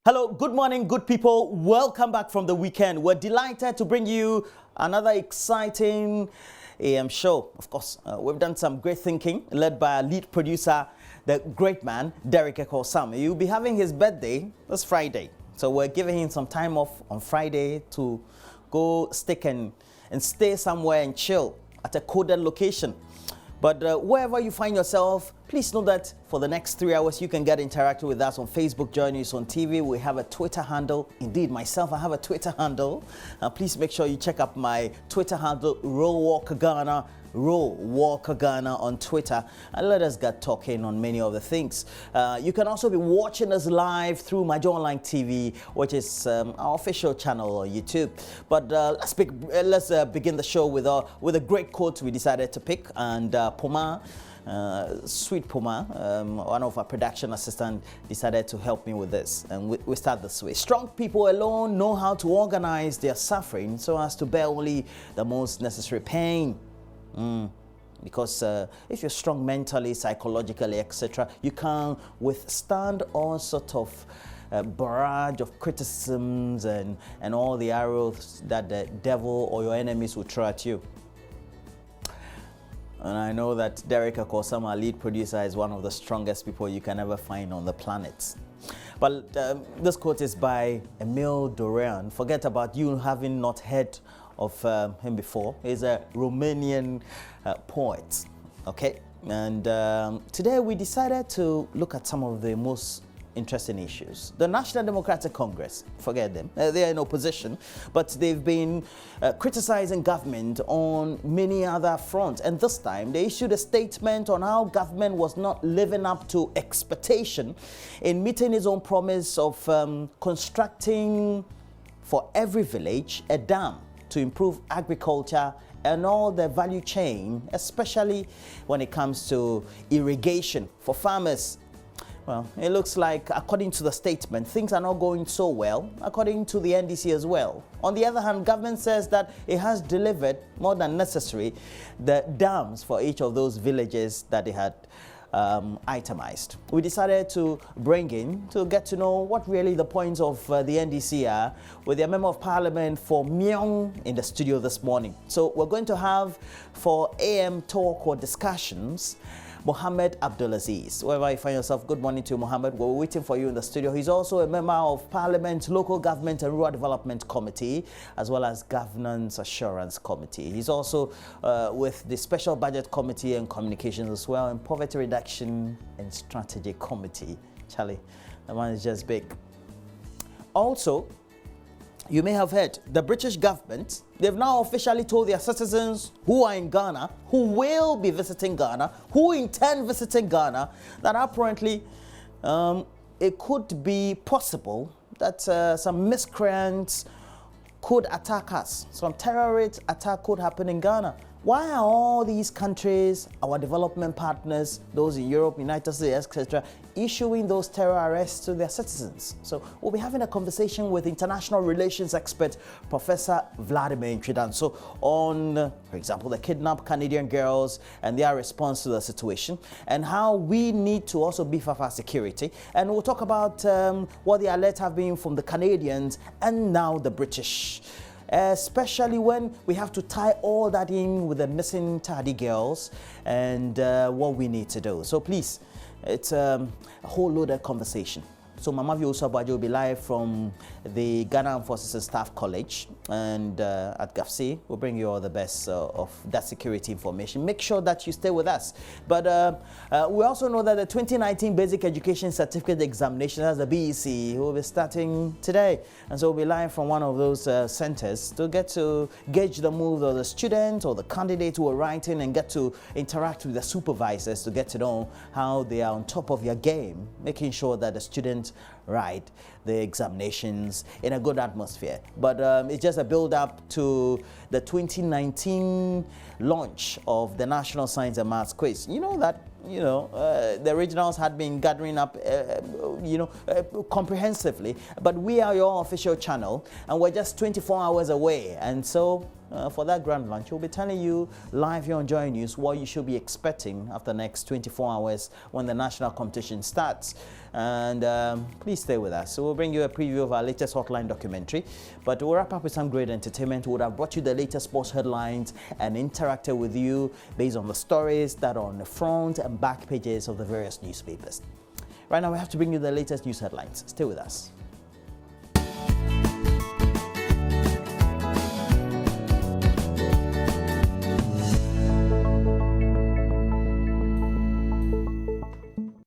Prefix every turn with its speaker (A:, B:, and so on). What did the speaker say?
A: Hello, good morning, good people. Welcome back from the weekend. We're delighted to bring you another exciting AM show. Of course, we've done some great thinking led by our lead producer, the great man, Derek Ekosam. He'll be having his birthday this Friday. So we're giving him some time off on Friday to go stick and stay somewhere and chill at a coded location. But wherever you find yourself, please know that for the next 3 hours, you can get interactive with us on Facebook, JoyNews on TV. We have a Twitter handle. Indeed, myself, I have a Twitter handle. Please make sure you check out my Twitter handle, Row Walker Ghana on Twitter, and let us get talking on many of the things. You can also be watching us live through my Online TV, which is our official channel on YouTube. But let's begin the show with a great quote we decided to pick, and Poma. Sweet Puma, one of our production assistants, decided to help me with this, and we start this way. Strong people alone know how to organize their suffering so as to bear only the most necessary pain. Because if you're strong mentally, psychologically, etc., you can withstand all sort of barrage of criticisms and all the arrows that the devil or your enemies will throw at you. And I know that Derek Ekosam, our lead producer, is one of the strongest people you can ever find on the planet. But this quote is by Emil Dorian. Forget about you having not heard of him before. He's a Romanian poet, okay? And today we decided to look at some of the most interesting issues. The National Democratic Congress, forget them, they're in opposition, but they've been criticizing government on many other fronts. And this time they issued a statement on how government was not living up to expectation in meeting its own promise of constructing for every village a dam to improve agriculture and all the value chain, especially when it comes to irrigation for farmers. Well, it looks like, according to the statement, things are not going so well, according to the NDC as well. On the other hand, government says that it has delivered more than necessary the dams for each of those villages that it had itemized. We decided to bring in to get to know what really the points of the NDC are with their Member of Parliament for Myong in the studio this morning. So we're going to have, for AM talk or discussions, Mohammed Abdulaziz. Wherever you find yourself, good morning to you, Mohammed. We're waiting for you in the studio. He's also a member of Parliament, Local Government and Rural Development Committee, as well as Governance Assurance Committee. He's also with the Special Budget Committee and Communications as well, and Poverty Reduction and Strategy Committee. Charlie, the man is just big. Also, you may have heard the British government, they've now officially told their citizens who are in Ghana, who will be visiting Ghana, who intend visiting Ghana, that apparently it could be possible that some miscreants could attack us. Some terrorist attack could happen in Ghana. Why are all these countries, our development partners, those in Europe, United States, etc., issuing those terror arrests to their citizens? So we'll be having a conversation with international relations expert, Professor Vladimir Nchidanso, on, for example, the kidnapped Canadian girls and their response to the situation, and how we need to also beef up our security. And we'll talk about what the alerts have been from the Canadians and now the British. Especially when we have to tie all that in with the missing tardy girls and what we need to do. So please, it's a whole loaded conversation. So Mama Viosa will be live from the Ghana Armed Forces and Staff College, and at GAFC, we'll bring you all the best of that security information. Make sure that you stay with us. But we also know that the 2019 Basic Education Certificate Examination, as the BEC, will be starting today. And so we'll be live from one of those centers to get to gauge the mood of the student or the candidate who are writing, and get to interact with the supervisors to get to know how they are on top of your game, making sure that the students write the examinations in a good atmosphere. But it's just a build-up to the 2019 launch of the National Science and Maths Quiz. You know that, the originals had been gathering up, comprehensively, but we are your official channel, and we're just 24 hours away. And so for that grand launch. We'll be telling you live here on Joy News what you should be expecting after the next 24 hours when the national competition starts. And please stay with us. So we'll bring you a preview of our latest Hotline documentary. But we'll wrap up with some great entertainment. We would have brought you the latest sports headlines and interacted with you based on the stories that are on the front and back pages of the various newspapers. Right now, we have to bring you the latest news headlines. Stay with us.